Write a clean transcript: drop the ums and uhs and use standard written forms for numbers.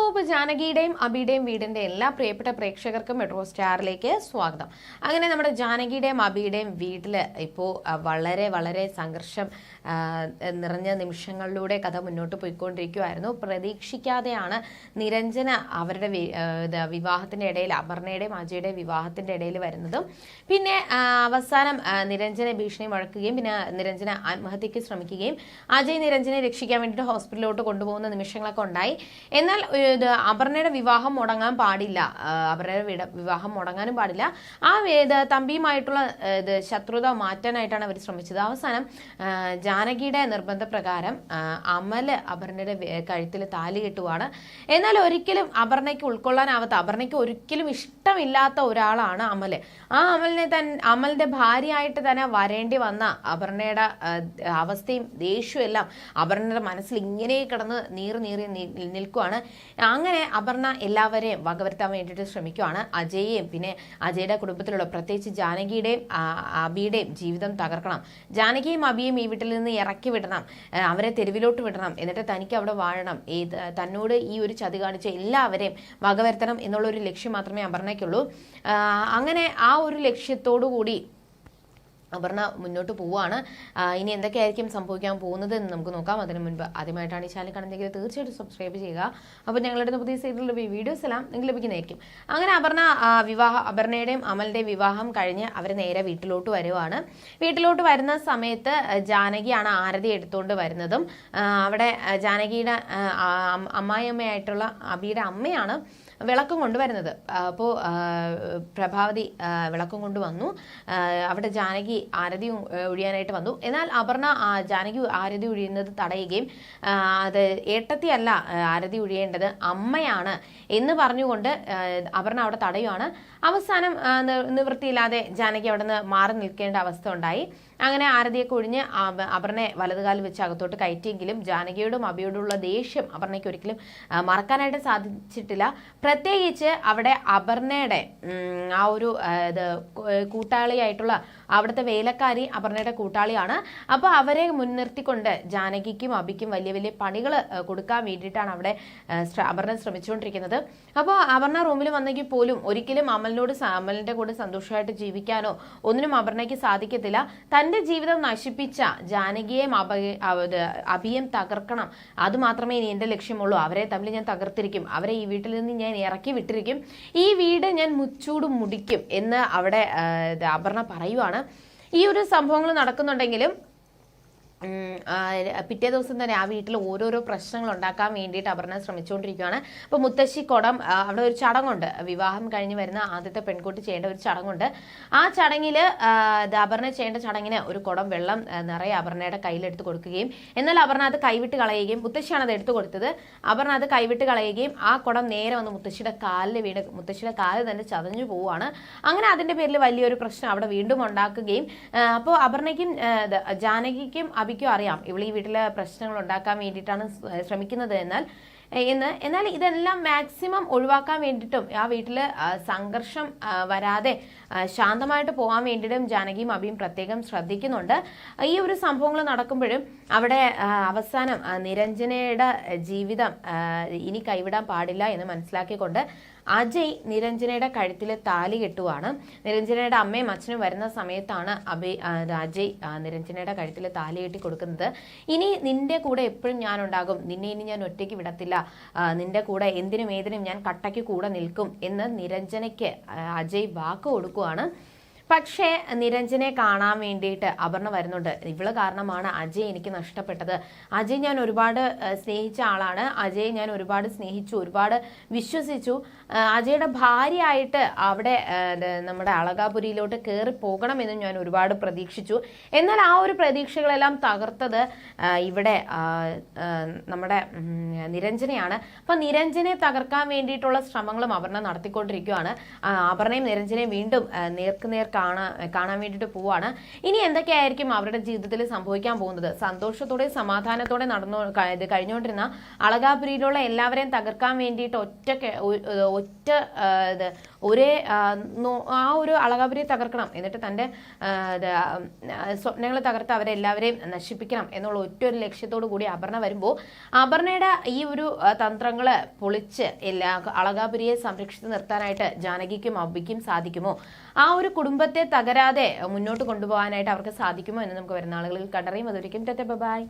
ഇപ്പോൾ ജാനകിയുടെയും അബിയുടെയും വീടിന്റെ എല്ലാ പ്രിയപ്പെട്ട പ്രേക്ഷകർക്കും മെട്രോ സ്റ്റാറിലേക്ക് സ്വാഗതം. അങ്ങനെ നമ്മുടെ ജാനകിയുടെയും അബിയുടെയും വീട്ടില് ഇപ്പോൾ വളരെ വളരെ സംഘർഷം നിറഞ്ഞ നിമിഷങ്ങളിലൂടെ കഥ മുന്നോട്ട് പോയിക്കൊണ്ടിരിക്കുകയായിരുന്നു. പ്രതീക്ഷിക്കാതെയാണ് നിരഞ്ജന അവരുടെ വിവാഹത്തിന്റെ ഇടയിൽ, അപർണയുടെയും അജയുടെയും വിവാഹത്തിന്റെ ഇടയിൽ വരുന്നതും പിന്നെ അവസാനം നിരഞ്ജനെ ഭീഷണി മുഴക്കുകയും പിന്നെ നിരഞ്ജന ആത്മഹത്യക്ക് ശ്രമിക്കുകയും അജയ് നിരഞ്ജനെ രക്ഷിക്കാൻ വേണ്ടിയിട്ട് ഹോസ്പിറ്റലിലോട്ട് കൊണ്ടുപോകുന്ന നിമിഷങ്ങളൊക്കെ ഉണ്ടായി. എന്നാൽ അപർണയുടെ വിവാഹം മുടങ്ങാൻ പാടില്ല, അപർണയുടെ വിവാഹം മുടങ്ങാനും പാടില്ല. ആ തമ്പിയുമായിട്ടുള്ള ശത്രുത മാറ്റാനായിട്ടാണ് അവർ ശ്രമിച്ചത്. അവസാനം ജാനകിയുടെ നിർബന്ധപ്രകാരം അമല് അപർണയുടെ കഴുത്തിൽ താലി കെട്ടുവാണ്. എന്നാൽ ഒരിക്കലും അപർണയ്ക്ക് ഉൾക്കൊള്ളാനാവാത്ത, അപർണയ്ക്ക് ഒരിക്കലും ഇഷ്ടമില്ലാത്ത ഒരാളാണ് അമല്. ആ അമലിന്റെ ഭാര്യയായിട്ട് തന്നെ വരേണ്ടി വന്ന അപർണയുടെ അവസ്ഥയും ദേഷ്യവും എല്ലാം അപർണയുടെ മനസ്സിൽ ഇങ്ങനെ കിടന്ന് നീറി നിൽക്കുവാണ്. അങ്ങനെ അപർണ എല്ലാവരെയും വകവരുത്താൻ വേണ്ടിയിട്ട് ശ്രമിക്കുവാണ്. അജയെയും പിന്നെ അജയുടെ കുടുംബത്തിലുള്ള പ്രത്യേകിച്ച് ജാനകിയുടെയും അബിയുടെയും ജീവിതം തകർക്കണം. ജാനകിയും അബിയും ഈ വീട്ടിൽ നിന്ന് ഇറക്കി വിടണം, അവരെ തെരുവിലോട്ട് വിടണം, എന്നിട്ട് തനിക്ക് അവിടെ വാഴണം. തന്നോട് ഈ ഒരു ചതി കാണിച്ച എല്ലാവരെയും വകവരുത്തണം എന്നുള്ള ഒരു ലക്ഷ്യം മാത്രമേ അപർണയ്ക്കുള്ളൂ. അങ്ങനെ ആ ഒരു ലക്ഷ്യത്തോടു കൂടി അപർണ മുന്നോട്ട് പോവുകയാണ്. ഇനി എന്തൊക്കെയായിരിക്കും സംഭവിക്കാൻ പോകുന്നത് എന്ന് നമുക്ക് നോക്കാം. അതിന് മുൻപ് ആദ്യമായിട്ടാണ് ഈ ചാനൽ കാണുന്നതെങ്കിൽ തീർച്ചയായിട്ടും സബ്സ്ക്രൈബ് ചെയ്യുക. അപ്പോൾ ഞങ്ങളുടെ പുതിയ സൈഡിലുള്ള വീഡിയോസ് എല്ലാം നിങ്ങൾ ലഭിക്കുന്നതായിരിക്കും. അങ്ങനെ അപർണയുടെയും അമലിന്റെയും വിവാഹം കഴിഞ്ഞ് അവർ നേരെ വീട്ടിലോട്ട് വരുവാണ്. വീട്ടിലോട്ട് വരുന്ന സമയത്ത് ജാനകിയാണ് ആരതി എടുത്തുകൊണ്ട് വരുന്നതും. അവിടെ ജാനകിയുടെ അമ്മായിയമ്മയായിട്ടുള്ള അബിയുടെ അമ്മയാണ് വിളക്കും കൊണ്ടുവരുന്നത്. അപ്പോൾ പ്രഭാവതി വിളക്കും കൊണ്ടുവന്നു. അവിടെ ജാനകി ആരതി ഒഴിയാനായിട്ട് വന്നു. എന്നാൽ അപർണ ജാനകി ആരതി ഒഴിയുന്നത് തടയുകയും അത് ഏട്ടത്തിയല്ല ആരതി ഒഴിയേണ്ടത് അമ്മയാണ് എന്ന് പറഞ്ഞുകൊണ്ട് അപർണ അവിടെ തടയുവാണ്. അവസാനം നിവൃത്തിയില്ലാതെ ജാനകി അവിടെ നിന്ന് മാറി നിൽക്കേണ്ട അവസ്ഥ ഉണ്ടായി. അങ്ങനെ ആരതിയൊക്കെ ഒഴിഞ്ഞ് അപർണയെ വലതുകാലിൽ വെച്ച് അകത്തോട്ട് കയറ്റിയെങ്കിലും ജാനകിയോടും അബിയോടുള്ള ദേഷ്യം അപർണയ്ക്ക് ഒരിക്കലും മറക്കാനായിട്ട് സാധിച്ചിട്ടില്ല. പ്രത്യേകിച്ച് അവിടെ അപർണയുടെ ആ ഒരു കൂട്ടാളിയായിട്ടുള്ള അവിടുത്തെ വേലക്കാരി അപർണയുടെ കൂട്ടാളിയാണ്. അപ്പോൾ അവരെ മുൻനിർത്തിക്കൊണ്ട് ജാനകിക്കും അബിക്കും വലിയ വലിയ പണികൾ കൊടുക്കാൻ വേണ്ടിയിട്ടാണ് അവിടെ അപർണ ശ്രമിച്ചുകൊണ്ടിരിക്കുന്നത്. അപ്പോൾ അപർണ റൂമിൽ വന്നെങ്കിൽ പോലും ഒരിക്കലും അമലിന്റെ കൂടെ സന്തോഷമായിട്ട് ജീവിക്കാനോ ഒന്നിനും അപർണയ്ക്ക് സാധിക്കത്തില്ല. തന്റെ ജീവിതം നശിപ്പിച്ച ജാനകിയെയും അബിയും തകർക്കണം, അത് മാത്രമേ ഇനി എന്റെ ലക്ഷ്യമുള്ളൂ. അവരെ തമ്മിൽ ഞാൻ തകർത്തിരിക്കും, അവരെ ഈ വീട്ടിൽ നിന്ന് ഞാൻ ഇറക്കി വിട്ടിരിക്കും, ഈ വീട് ഞാൻ മുച്ചൂട് മുടിക്കും എന്ന് അവിടെ അപർണ പറയുവാണ്. ഈ ഒരു സംഭവങ്ങൾ നടക്കുന്നുണ്ടെങ്കിലും പിറ്റേ ദിവസം തന്നെ ആ വീട്ടിൽ ഓരോരോ പ്രശ്നങ്ങൾ ഉണ്ടാക്കാൻ വേണ്ടിയിട്ട് അപർണ ശ്രമിച്ചുകൊണ്ടിരിക്കുകയാണ്. അപ്പോൾ മുത്തശ്ശി കുടം, അവിടെ ഒരു ചടങ്ങുണ്ട്, വിവാഹം കഴിഞ്ഞ് വരുന്ന ആദ്യത്തെ പെൺകുട്ടി ചെയ്യേണ്ട ഒരു ചടങ്ങുണ്ട്. ആ ചടങ്ങിൽ അപർണ ചെയ്യേണ്ട ചടങ്ങിന് ഒരു കുടം വെള്ളം നിറയെ അപർണയുടെ കയ്യിലെടുത്ത് കൊടുക്കുകയും എന്നാൽ അപർണ അത് കൈവിട്ട് കളയുകയും, മുത്തശ്ശിയാണ് അത് എടുത്തു കൊടുത്തത്, അപർണ അത് കൈവിട്ട് കളയുകയും ആ കുടം നേരെ വന്ന് മുത്തശ്ശിയുടെ കാലിൽ വീണ് മുത്തശ്ശിയുടെ കാലിൽ തന്നെ ചതഞ്ഞു പോവുകയാണ്. അങ്ങനെ അതിന്റെ പേരിൽ വലിയൊരു പ്രശ്നം അവിടെ വീണ്ടും ഉണ്ടാക്കുകയും അപ്പോൾ അപർണയ്ക്കും ജാനകിക്കും അബിക്കും അറിയാം ഇവൾ ഈ വീട്ടിലെ പ്രശ്നങ്ങൾ ഉണ്ടാക്കാൻ വേണ്ടിയിട്ടാണ് ശ്രമിക്കുന്നത് എന്നാൽ ഇതെല്ലാം മാക്സിമം ഒഴിവാക്കാൻ വേണ്ടിയിട്ടും ആ വീട്ടിൽ സംഘർഷം വരാതെ ശാന്തമായിട്ട് പോകാൻ വേണ്ടിയിട്ടും ജാനകിയും അബിയും പ്രത്യേകം ശ്രദ്ധിക്കുന്നുണ്ട്. ഈ ഒരു സംഭവങ്ങൾ നടക്കുമ്പോഴും അവിടെ അവസാനം നിരഞ്ജനയുടെ ജീവിതം ഇനി കൈവിടാൻ പാടില്ല എന്ന് മനസ്സിലാക്കിക്കൊണ്ട് അജയ് നിരഞ്ജനയുടെ കഴുത്തിൽ താലി കെട്ടുവാണ്. നിരഞ്ജനയുടെ അമ്മയും അച്ഛനും വരുന്ന സമയത്താണ് അജയ് നിരഞ്ജനയുടെ കഴുത്തിൽ താലി കെട്ടി കൊടുക്കുന്നത്. ഇനി നിന്റെ കൂടെ എപ്പോഴും ഞാനുണ്ടാകും, നിന്നെ ഇനി ഞാൻ ഒറ്റയ്ക്ക് വിടത്തില്ല, നിന്റെ കൂടെ എന്തിനും ഏതിനും ഞാൻ കട്ടയ്ക്ക് കൂടെ നിൽക്കും എന്ന് നിരഞ്ജനയ്ക്ക് അജയ് വാക്ക് കൊടുക്കുവാണ്. പക്ഷേ നിരഞ്ജനെ കാണാൻ വേണ്ടിയിട്ട് അപർണ വരുന്നുണ്ട്. ഇവള് കാരണമാണ് അജയ് എനിക്ക് നഷ്ടപ്പെട്ടത്, അജയ് ഞാൻ ഒരുപാട് സ്നേഹിച്ച ആളാണ്, അജയ് ഞാൻ ഒരുപാട് സ്നേഹിച്ചു, ഒരുപാട് വിശ്വസിച്ചു, അജയുടെ ഭാര്യയായിട്ട് അവിടെ നമ്മുടെ അളകാപുരിയിലോട്ട് കയറി പോകണമെന്ന് ഞാൻ ഒരുപാട് പ്രതീക്ഷിച്ചു. എന്നാൽ ആ ഒരു പ്രതീക്ഷകളെല്ലാം തകർത്തത് ഇവിടെ നമ്മുടെ നിരഞ്ജനയാണ്. അപ്പൊ നിരഞ്ജനെ തകർക്കാൻ വേണ്ടിയിട്ടുള്ള ശ്രമങ്ങളും അപർണ നടത്തിക്കൊണ്ടിരിക്കുകയാണ്. അപർണയും നിരഞ്ജനയും വീണ്ടും നേർക്കുനേർ കാണാൻ വേണ്ടിയിട്ട് പോവാണ്. ഇനി എന്തൊക്കെയായിരിക്കും അവരുടെ ജീവിതത്തിൽ സംഭവിക്കാൻ പോകുന്നത്? സന്തോഷത്തോടെ സമാധാനത്തോടെ കഴിഞ്ഞുകൊണ്ടിരുന്ന ആ ഒരു അളകാപുരിയെ തകർക്കണം, എന്നിട്ട് തൻ്റെ സ്വപ്നങ്ങൾ തകർത്ത് അവരെല്ലാവരെയും നശിപ്പിക്കണം എന്നുള്ള ഒറ്റൊരു ലക്ഷ്യത്തോടു കൂടി അപർണ വരുമ്പോൾ അപർണയുടെ ഈ ഒരു തന്ത്രങ്ങള് പൊളിച്ച് അളകാപുരിയെ സംരക്ഷിച്ച് നിർത്താനായിട്ട് ജാനകിക്കും അബിക്കും സാധിക്കുമോ? ആ ഒരു കുടുംബത്തെ തകരാതെ മുന്നോട്ട് കൊണ്ടുപോകാനായിട്ട് അവർക്ക് സാധിക്കുമോ എന്ന് നമുക്ക് വരുന്ന ആളുകളിൽ കണ്ടറിയും. അതൊരിക്കും ബൈ.